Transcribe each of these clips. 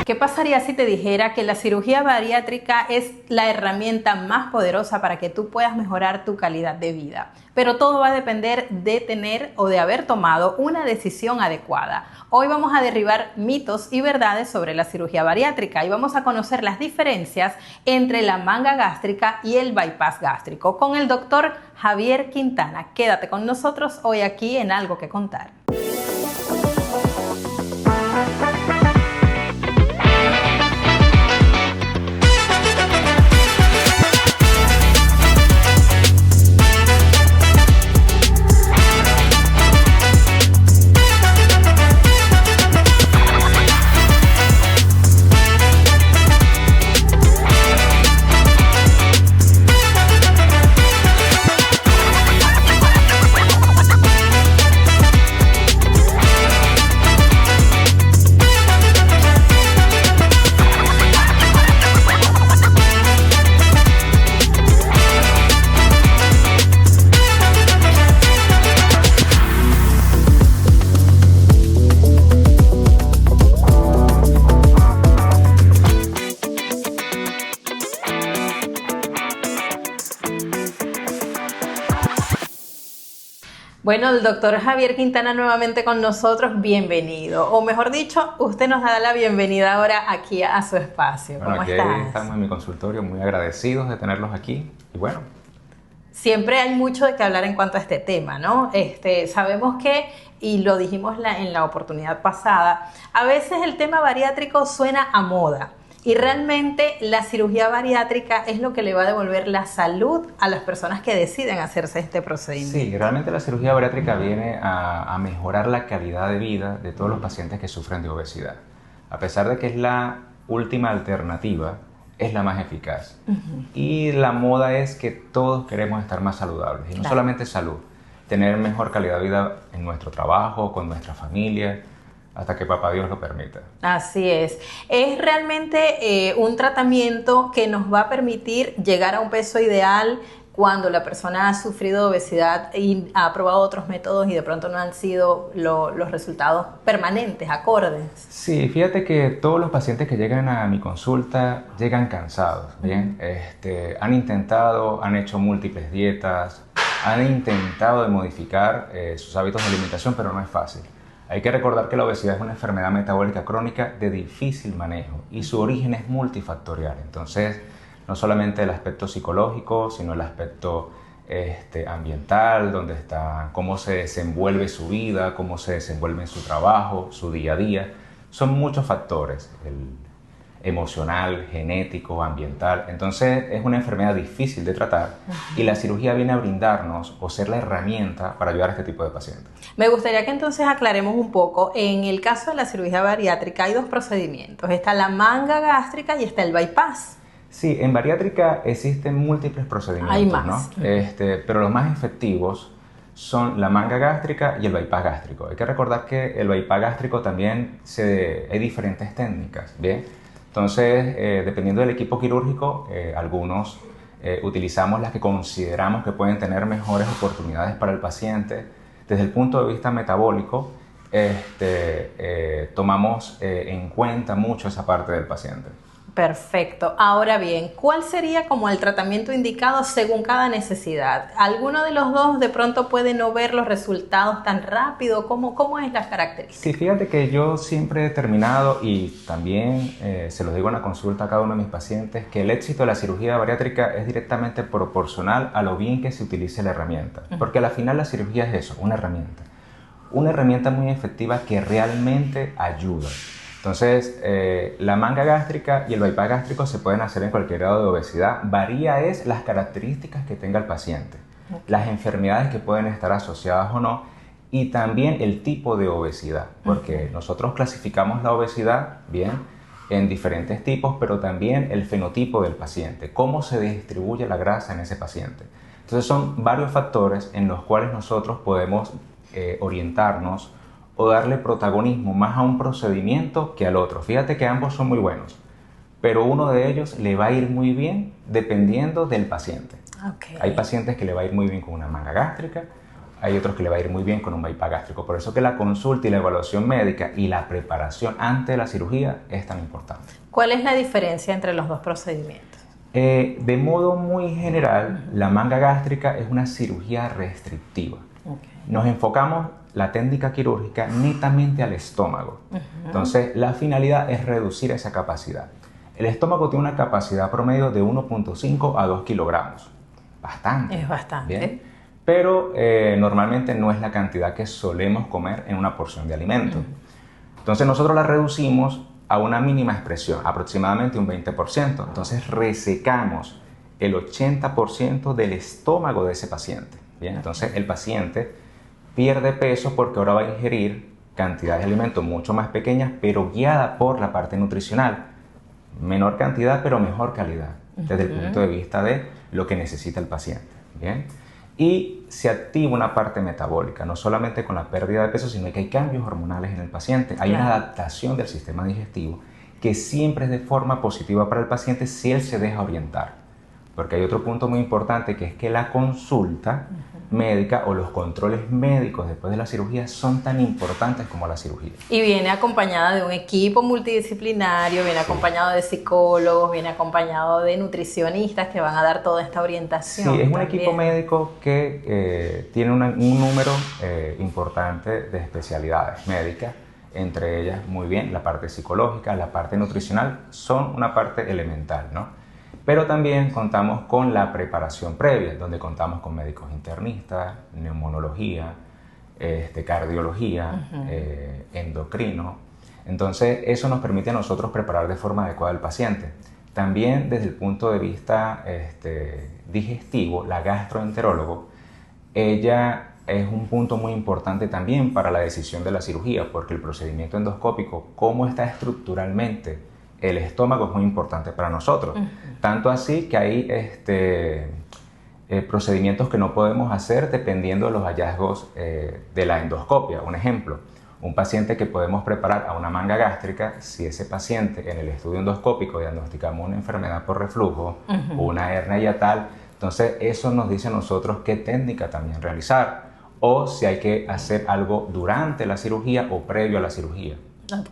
¿Qué pasaría si te dijera que la cirugía bariátrica es la herramienta más poderosa para que tú puedas mejorar tu calidad de vida? Pero todo va a depender de tener o de haber tomado una decisión adecuada. Hoy vamos a derribar mitos y verdades sobre la cirugía bariátrica y vamos a conocer las diferencias entre la manga gástrica y el bypass gástrico con el doctor Javier Quintana. Quédate con nosotros hoy aquí en Algo que Contar. Bueno, el doctor Javier Quintana nuevamente con nosotros, bienvenido. O mejor dicho, usted nos da la bienvenida ahora aquí a su espacio. Bueno, ¿Cómo aquí estás? estamos en mi consultorio, muy agradecidos de tenerlos aquí. Y bueno, siempre hay mucho de qué hablar en cuanto a este tema, ¿no? Sabemos que, y lo dijimos en la oportunidad pasada, a veces el tema bariátrico suena a moda. Y realmente la cirugía bariátrica es lo que le va a devolver la salud a las personas que deciden hacerse este procedimiento. sí, realmente la cirugía bariátrica viene a mejorar la calidad de vida de todos los pacientes que sufren de obesidad. A pesar de que es la última alternativa, es la más eficaz. Y la moda es que todos queremos estar más saludables. Y no solamente salud, tener mejor calidad de vida en nuestro trabajo, con nuestra familia, hasta que papá Dios lo permita. Así es. Es realmente un tratamiento que nos va a permitir llegar a un peso ideal cuando la persona ha sufrido obesidad y ha probado otros métodos y de pronto no han sido los resultados permanentes, acordes. Sí, fíjate que todos los pacientes que llegan a mi consulta llegan cansados, ¿bien? Han hecho múltiples dietas, han intentado de modificar sus hábitos de alimentación, pero no es fácil. Hay que recordar que la obesidad es una enfermedad metabólica crónica de difícil manejo y su origen es multifactorial. Entonces, no solamente el aspecto psicológico, sino el aspecto ambiental, donde está, cómo se desenvuelve su vida, cómo se desenvuelve en su trabajo, su día a día. Son muchos factores, el emocional, genético, ambiental. Entonces es una enfermedad difícil de tratar y la cirugía viene a brindarnos o ser la herramienta para ayudar a este tipo de pacientes. Me gustaría que entonces aclaremos un poco. En el caso de la cirugía bariátrica hay dos procedimientos. Está la manga gástrica y está el bypass. Sí, en bariátrica existen múltiples procedimientos, hay más, ¿no? Pero los más efectivos son la manga gástrica y el bypass gástrico. Hay que recordar que el bypass gástrico también hay diferentes técnicas, ¿bien? Entonces, dependiendo del equipo quirúrgico, algunos utilizamos las que consideramos que pueden tener mejores oportunidades para el paciente. Desde el punto de vista metabólico, tomamos en cuenta mucho esa parte del paciente. Perfecto. Ahora bien, ¿cuál sería como el tratamiento indicado según cada necesidad? ¿Alguno de los dos de pronto puede no ver los resultados tan rápido? ¿Cómo es las características? Sí, fíjate que yo siempre he determinado y también se lo digo en la consulta a cada uno de mis pacientes que el éxito de la cirugía bariátrica es directamente proporcional a lo bien que se utilice la herramienta. Porque al final la cirugía es eso, una herramienta. Una herramienta muy efectiva que realmente ayuda. Entonces, la manga gástrica y el bypass gástrico se pueden hacer en cualquier grado de obesidad. Varía es las características que tenga el paciente, las enfermedades que pueden estar asociadas o no, y también el tipo de obesidad, porque nosotros clasificamos la obesidad, bien, en diferentes tipos, pero también el fenotipo del paciente, cómo se distribuye la grasa en ese paciente. Entonces, son varios factores en los cuales nosotros podemos orientarnos o darle protagonismo más a un procedimiento que al otro. Fíjate que ambos son muy buenos, pero uno de ellos le va a ir muy bien dependiendo del paciente. Hay pacientes que le va a ir muy bien con una manga gástrica, hay otros que le va a ir muy bien con un bypass gástrico. Por eso que la consulta y la evaluación médica y la preparación antes de la cirugía es tan importante. ¿Cuál es la diferencia entre los dos procedimientos? De modo muy general, la manga gástrica es una cirugía restrictiva. Nos enfocamos la técnica quirúrgica netamente al estómago. Entonces, la finalidad es reducir esa capacidad. El estómago tiene una capacidad promedio de 1.5 a 2 kilogramos. Bastante. Es bastante. Bien. Pero normalmente no es la cantidad que solemos comer en una porción de alimento. Entonces, nosotros la reducimos a una mínima expresión, aproximadamente un 20%. Entonces, resecamos el 80% del estómago de ese paciente. Bien. Entonces, el paciente pierde peso porque ahora va a ingerir cantidades de alimentos mucho más pequeñas, pero guiada por la parte nutricional. Menor cantidad, pero mejor calidad, desde el punto de vista de lo que necesita el paciente. ¿Bien? Y se activa una parte metabólica, no solamente con la pérdida de peso, sino que hay cambios hormonales en el paciente. Hay una adaptación del sistema digestivo que siempre es de forma positiva para el paciente si él se deja orientar. Porque hay otro punto muy importante, que es que la consulta médica o los controles médicos después de la cirugía son tan importantes como la cirugía. Y viene acompañada de un equipo multidisciplinario, viene acompañado de psicólogos, viene acompañado de nutricionistas que van a dar toda esta orientación. Sí, es un equipo médico que tiene un número importante de especialidades médicas, entre ellas, muy bien, la parte psicológica, la parte nutricional, son una parte elemental, ¿no? Pero también contamos con la preparación previa, donde contamos con médicos internistas, neumonología, cardiología, endocrino. Entonces, eso nos permite a nosotros preparar de forma adecuada al paciente. También desde el punto de vista digestivo, la gastroenterólogo, ella es un punto muy importante también para la decisión de la cirugía, porque el procedimiento endoscópico, cómo está estructuralmente el estómago, es muy importante para nosotros. Tanto así que hay procedimientos que no podemos hacer dependiendo de los hallazgos de la endoscopia. Un ejemplo, un paciente que podemos preparar a una manga gástrica, si ese paciente en el estudio endoscópico diagnosticamos una enfermedad por reflujo, una hernia hiatal, entonces eso nos dice a nosotros qué técnica también realizar, o si hay que hacer algo durante la cirugía o previo a la cirugía.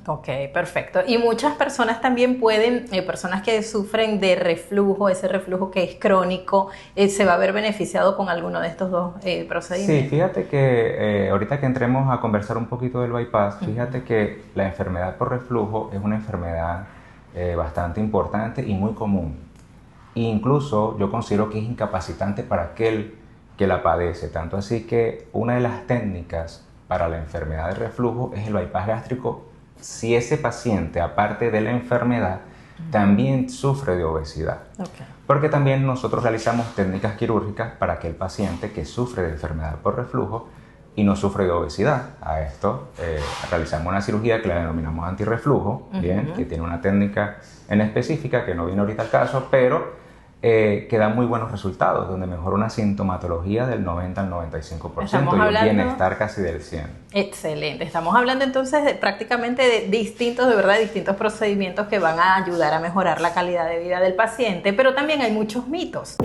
Ok, perfecto. Y muchas personas también pueden, personas que sufren de reflujo, ese reflujo que es crónico, se va a ver beneficiado con alguno de estos dos procedimientos. Sí, fíjate que ahorita que entremos a conversar un poquito del bypass, fíjate que la enfermedad por reflujo es una enfermedad bastante importante y muy común. E incluso yo considero que es incapacitante para aquel que la padece, tanto así que una de las técnicas para la enfermedad de reflujo es el bypass gástrico si ese paciente, aparte de la enfermedad, también sufre de obesidad. Porque también nosotros realizamos técnicas quirúrgicas para aquel paciente que sufre de enfermedad por reflujo y no sufre de obesidad. A esto realizamos una cirugía que la denominamos antirreflujo, bien, que tiene una técnica en específica que no viene ahorita al caso, pero que da muy buenos resultados, donde mejora una sintomatología del 90 al 95% y un bienestar casi del 100%. Excelente. Estamos hablando entonces prácticamente de distintos procedimientos que van a ayudar a mejorar la calidad de vida del paciente, pero también hay muchos mitos.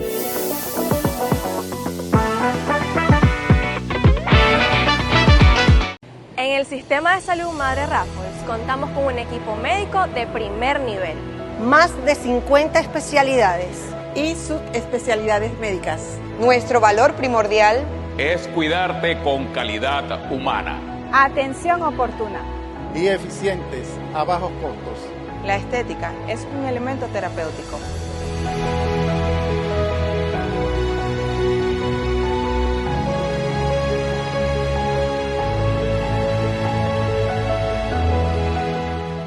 En el Sistema de Salud Madre Raffles contamos con un equipo médico de primer nivel. Más de 50 especialidades y subespecialidades médicas. Nuestro valor primordial es cuidarte con calidad humana. Atención oportuna y eficientes a bajos costos. La estética es un elemento terapéutico.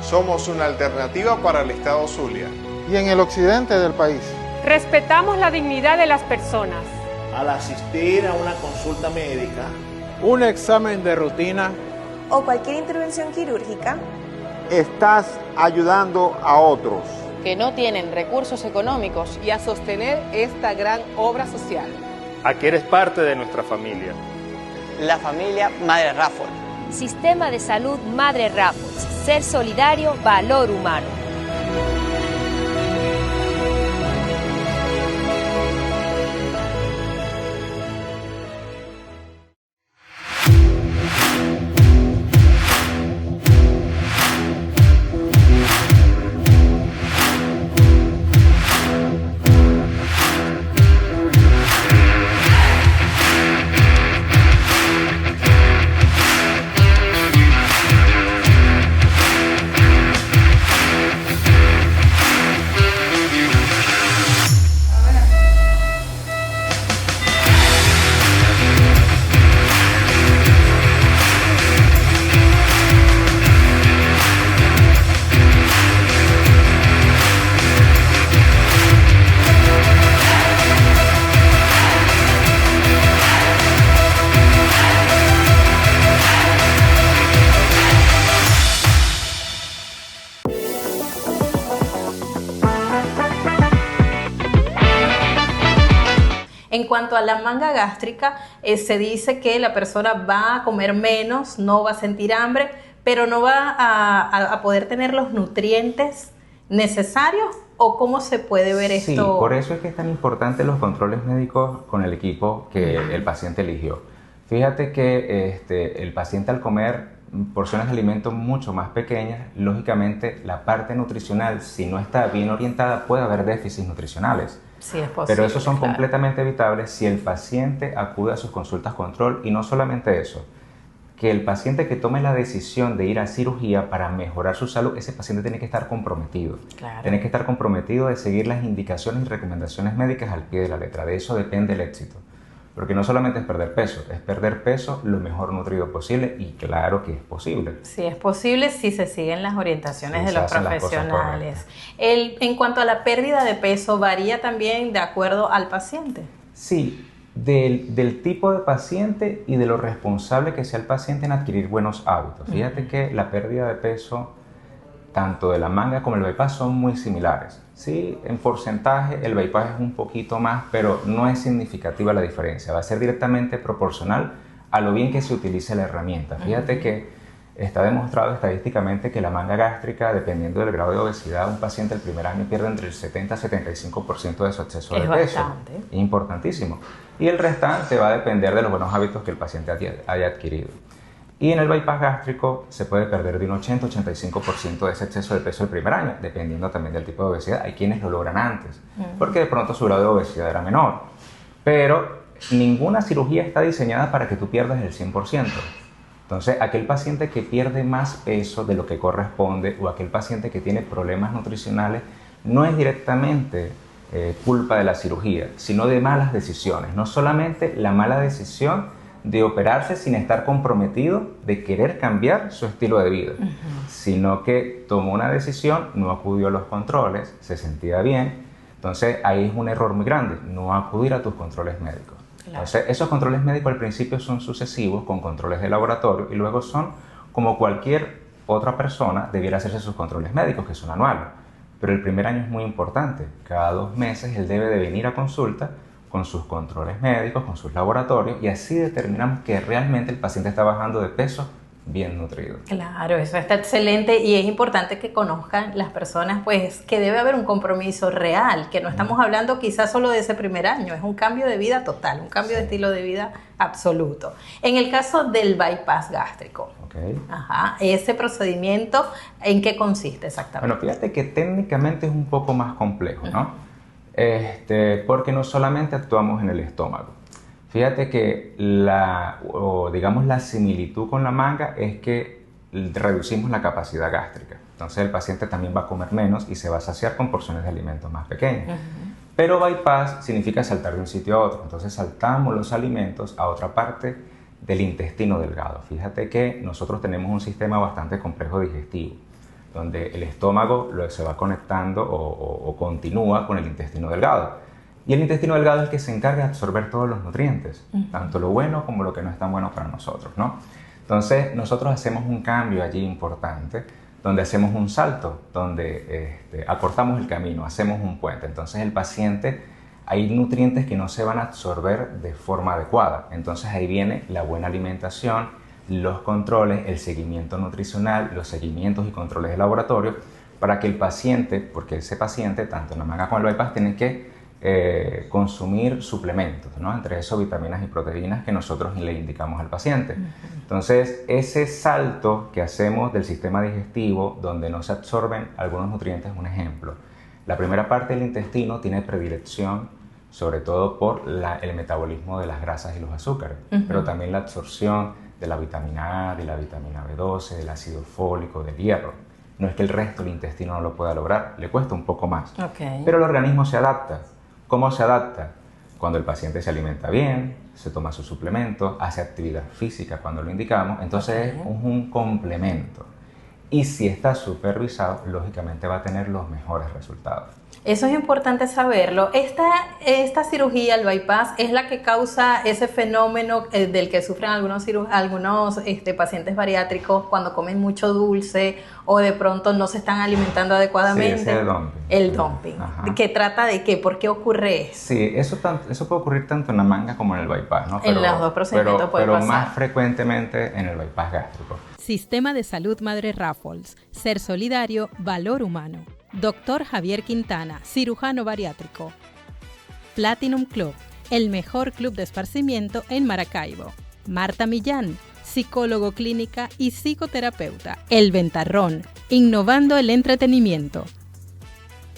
Somos una alternativa para el estado Zulia y en el occidente del país. Respetamos la dignidad de las personas. Al asistir a una consulta médica, un examen de rutina o cualquier intervención quirúrgica, estás ayudando a otros que no tienen recursos económicos y a sostener esta gran obra social. Aquí eres parte de nuestra familia. La familia Madre Raffles. Sistema de Salud Madre Raffles. Ser solidario, valor humano. cuanto a la manga gástrica, se dice que la persona va a comer menos, no va a sentir hambre, pero no va a poder tener los nutrientes necesarios. ¿O cómo se puede ver esto? Sí, por eso es que es tan importante los controles médicos con el equipo que el paciente eligió. Fíjate que el paciente al comer porciones de alimentos mucho más pequeñas, lógicamente la parte nutricional, si no está bien orientada, puede haber déficits nutricionales. Sí, es posible, pero esos son completamente evitables si el paciente acude a sus consultas control, y no solamente eso, que el paciente que tome la decisión de ir a cirugía para mejorar su salud, ese paciente tiene que estar comprometido. Claro. Tiene que estar comprometido de seguir las indicaciones y recomendaciones médicas al pie de la letra. De eso depende el éxito. Porque no solamente es perder peso lo mejor nutrido posible, y claro que es posible. Sí, es posible si se siguen las orientaciones de los profesionales. En cuanto a la pérdida de peso, ¿varía también de acuerdo al paciente? Sí. Del tipo de paciente y de lo responsable que sea el paciente en adquirir buenos hábitos. Fíjate que la pérdida de peso, tanto de la manga como el bypass, son muy similares. Sí, en porcentaje el bypass es un poquito más, pero no es significativa la diferencia. Va a ser directamente proporcional a lo bien que se utilice la herramienta. Fíjate que está demostrado estadísticamente que la manga gástrica, dependiendo del grado de obesidad, un paciente el primer año pierde entre el 70 y 75% de su exceso de peso. Bastante. Es importantísimo. Y el restante va a depender de los buenos hábitos que el paciente haya adquirido. Y en el bypass gástrico se puede perder de un 80-85% de ese exceso de peso el primer año, dependiendo también del tipo de obesidad. Hay quienes lo logran antes, porque de pronto su grado de obesidad era menor. Pero ninguna cirugía está diseñada para que tú pierdas el 100%. Entonces, aquel paciente que pierde más peso de lo que corresponde, o aquel paciente que tiene problemas nutricionales, no es directamente culpa de la cirugía, sino de malas decisiones. No solamente la mala decisión de operarse sin estar comprometido de querer cambiar su estilo de vida, sino que tomó una decisión, no acudió a los controles, se sentía bien. Entonces, ahí es un error muy grande, no acudir a tus controles médicos. Claro. Entonces, esos controles médicos al principio son sucesivos con controles de laboratorio, y luego son como cualquier otra persona debiera hacerse sus controles médicos, que son anuales. Pero el primer año es muy importante. Cada 2 meses él debe de venir a consulta con sus controles médicos, con sus laboratorios, y así determinamos que realmente el paciente está bajando de peso bien nutrido. Claro, eso está excelente, y es importante que conozcan las personas pues que debe haber un compromiso real, que no estamos hablando quizás solo de ese primer año, es un cambio de vida total, un cambio de estilo de vida absoluto. En el caso del bypass gástrico, ese procedimiento, ¿en qué consiste exactamente? Bueno, fíjate que técnicamente es un poco más complejo, ¿no? Porque no solamente actuamos en el estómago. Fíjate que la similitud con la manga es que reducimos la capacidad gástrica. Entonces el paciente también va a comer menos y se va a saciar con porciones de alimentos más pequeñas. Pero bypass significa saltar de un sitio a otro. Entonces saltamos los alimentos a otra parte del intestino delgado. Fíjate que nosotros tenemos un sistema bastante complejo digestivo, donde el estómago se va conectando o continúa con el intestino delgado. Y el intestino delgado es el que se encarga de absorber todos los nutrientes, tanto lo bueno como lo que no es tan bueno para nosotros, ¿no? Entonces, nosotros hacemos un cambio allí importante, donde hacemos un salto, donde acortamos el camino, hacemos un puente. Entonces, el paciente, hay nutrientes que no se van a absorber de forma adecuada. Entonces, ahí viene la buena alimentación, los controles, el seguimiento nutricional, los seguimientos y controles de laboratorio, para que el paciente, porque ese paciente, tanto en la manga como en el bypass, tiene que consumir suplementos, ¿no? Entre eso vitaminas y proteínas que nosotros le indicamos al paciente. Entonces, ese salto que hacemos del sistema digestivo, donde no se absorben algunos nutrientes, es un ejemplo. La primera parte del intestino tiene predilección sobre todo por el metabolismo de las grasas y los azúcares, pero también la absorción de la vitamina A, de la vitamina B12, del ácido fólico, del hierro. No es que el resto del intestino no lo pueda lograr, le cuesta un poco más. Pero el organismo se adapta. ¿Cómo se adapta? Cuando el paciente se alimenta bien, se toma sus suplementos, hace actividad física cuando lo indicamos, entonces es un complemento. y si está supervisado, lógicamente va a tener los mejores resultados. Eso es importante saberlo. Esta cirugía, el bypass, es la que causa ese fenómeno del que sufren algunos pacientes bariátricos cuando comen mucho dulce o de pronto no se están alimentando adecuadamente. Sí, ese es el dumping. El dumping. Ajá. ¿Qué trata de qué? ¿Por qué ocurre eso? Sí, eso puede ocurrir tanto en la manga como en el bypass, ¿no? En los dos procedimientos puede pasar. Pero más frecuentemente en el bypass gástrico. Sistema de Salud Madre Raffles. Ser solidario, valor humano. Dr. Javier Quintana, cirujano bariátrico. Platinum Club, el mejor club de esparcimiento en Maracaibo. Marta Millán, psicólogo clínica y psicoterapeuta. El Ventarrón, innovando el entretenimiento.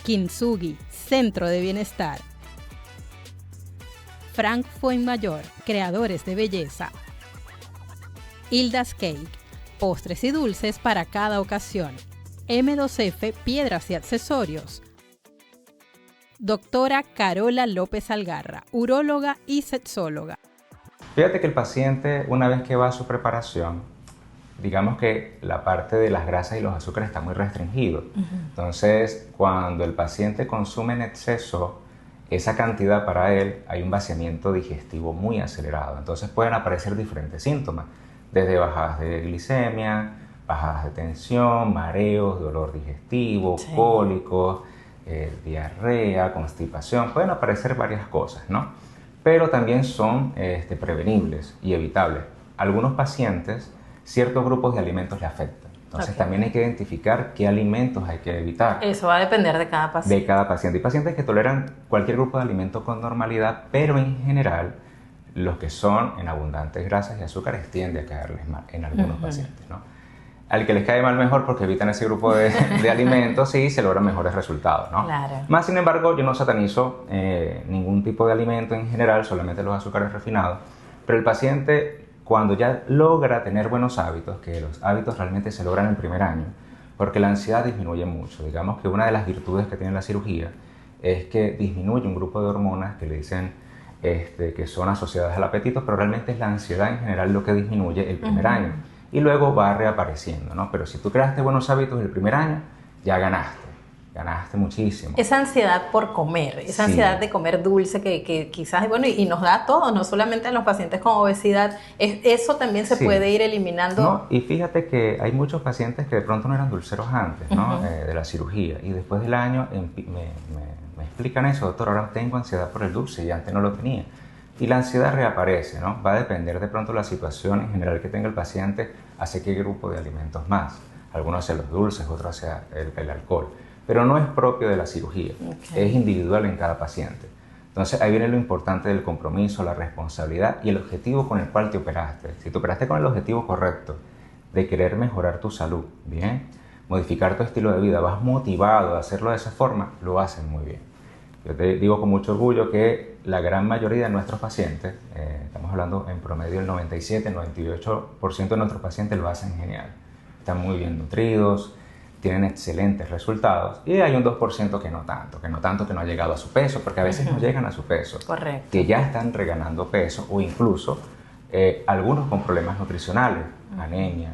Kintsugi, centro de bienestar. Frank Fuenmayor, creadores de belleza. Hilda's Cake, postres y dulces para cada ocasión. M2F, piedras y accesorios. Doctora Carola López Algarra, uróloga y sexóloga. Fíjate que el paciente, una vez que va a su preparación, digamos que la parte de las grasas y los azúcares está muy restringido. Entonces, cuando el paciente consume en exceso esa cantidad, para él hay un vaciamiento digestivo muy acelerado. Entonces pueden aparecer diferentes síntomas, desde bajadas de glicemia, bajadas de tensión, mareos, dolor digestivo, cólicos, diarrea, constipación. Pueden aparecer varias cosas, ¿no? Pero también son prevenibles y evitables. Algunos pacientes, ciertos grupos de alimentos le afectan. Entonces también hay que identificar qué alimentos hay que evitar. Eso va a depender de cada paciente. De cada paciente. Hay pacientes que toleran cualquier grupo de alimentos con normalidad, pero en general los que son en abundantes grasas y azúcares tiende a caerles mal en algunos pacientes, ¿no? Al que les cae mal mejor porque evitan ese grupo de alimentos, sí, se logran mejores resultados, ¿no? Claro. Más sin embargo, yo no satanizo ningún tipo de alimento en general, solamente los azúcares refinados, pero el paciente, cuando ya logra tener buenos hábitos, que los hábitos realmente se logran en el primer año, porque la ansiedad disminuye mucho. Digamos que una de las virtudes que tiene la cirugía es que disminuye un grupo de hormonas que le dicen que son asociadas al apetito, pero realmente es la ansiedad en general lo que disminuye el primer año. Y luego va reapareciendo, ¿no? Pero si tú creaste buenos hábitos el primer año, ya ganaste muchísimo. Esa ansiedad por comer, esa ansiedad de comer dulce que quizás, bueno, y nos da a todos, no solamente a los pacientes con obesidad, eso también se puede ir eliminando. No, y fíjate que hay muchos pacientes que de pronto no eran dulceros antes, ¿no? De la cirugía, y después del año me explican eso: doctor, ahora tengo ansiedad por el dulce y antes no lo tenía. Y la ansiedad reaparece, ¿no? Va a depender de pronto la situación en general que tenga el paciente, hacia qué grupo de alimentos más. Algunos hacia los dulces, otros hacia el alcohol. Pero no es propio de la cirugía, es individual en cada paciente. Entonces ahí viene lo importante del compromiso, la responsabilidad y el objetivo con el cual te operaste. Si te operaste con el objetivo correcto de querer mejorar tu salud, bien, modificar tu estilo de vida, vas motivado a hacerlo de esa forma, lo hacen muy bien. Yo te digo con mucho orgullo que la gran mayoría de nuestros pacientes, estamos hablando en promedio del 97, 98% de nuestros pacientes lo hacen genial. Están muy bien nutridos, tienen excelentes resultados, y hay un 2% que no tanto, que no ha llegado a su peso, porque a veces no llegan a su peso. Correcto. Que ya están reganando peso, o incluso algunos con problemas nutricionales, anemia,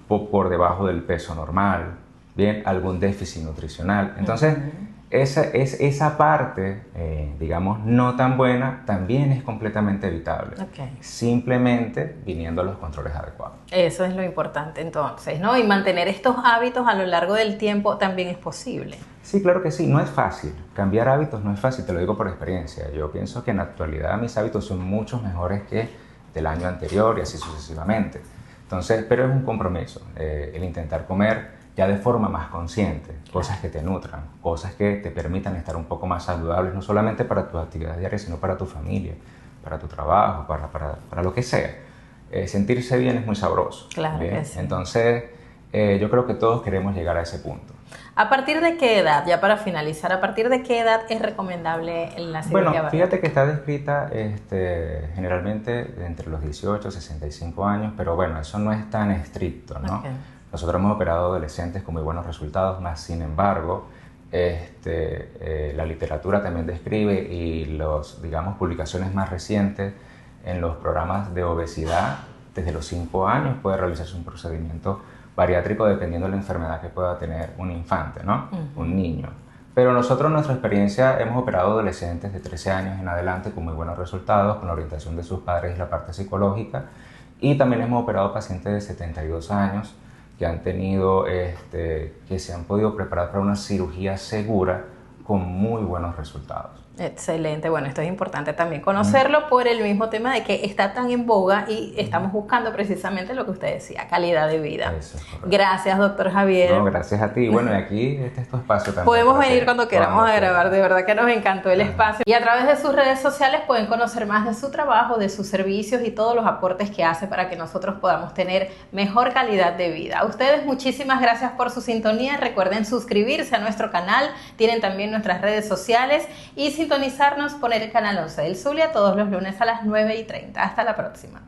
por debajo del peso normal, bien, algún déficit nutricional. Entonces, esa parte, digamos, no tan buena, también es completamente evitable. Simplemente viniendo a los controles adecuados. Eso es lo importante entonces, ¿no? Y mantener estos hábitos a lo largo del tiempo también es posible. Sí, claro que sí. No es fácil. Cambiar hábitos no es fácil, te lo digo por experiencia. Yo pienso que en la actualidad mis hábitos son mucho mejores que del año anterior y así sucesivamente. Entonces, pero es un compromiso, el intentar comer ya de forma más consciente, cosas que te nutran, cosas que te permitan estar un poco más saludables, no solamente para tus actividades diarias, sino para tu familia, para tu trabajo, para lo que sea. Sentirse bien es muy sabroso. Claro que sí. Entonces, yo creo que todos queremos llegar a ese punto. ¿A partir de qué edad, ya para finalizar, a partir de qué edad es recomendable la cirugía bariátrica? Bueno, fíjate que está descrita generalmente entre los 18 y 65 años, pero bueno, eso no es tan estricto, ¿no? Nosotros hemos operado adolescentes con muy buenos resultados, más sin embargo, la literatura también describe, y digamos, publicaciones más recientes en los programas de obesidad desde los 5 años puede realizarse un procedimiento bariátrico dependiendo de la enfermedad que pueda tener un infante, ¿no? Un niño. Pero nosotros en nuestra experiencia hemos operado adolescentes de 13 años en adelante con muy buenos resultados, con la orientación de sus padres y la parte psicológica. Y también hemos operado pacientes de 72 años que han tenido, que se han podido preparar para una cirugía segura con muy buenos resultados. Excelente, bueno, esto es importante también conocerlo por el mismo tema de que está tan en boga y estamos buscando precisamente lo que usted decía, calidad de vida. Eso es correcto. Gracias, doctor Javier. No, gracias a ti. Bueno, y aquí este es tu espacio también. Podemos venir cuando queramos a grabar, de verdad que nos encantó el espacio. Y a través de sus redes sociales pueden conocer más de su trabajo, de sus servicios y todos los aportes que hace para que nosotros podamos tener mejor calidad de vida. A ustedes muchísimas gracias por su sintonía. Recuerden suscribirse a nuestro canal, tienen también nuestras redes sociales y sintonizarnos, poner el canal 11 del Zulia todos los lunes a las 9:30. Hasta la próxima.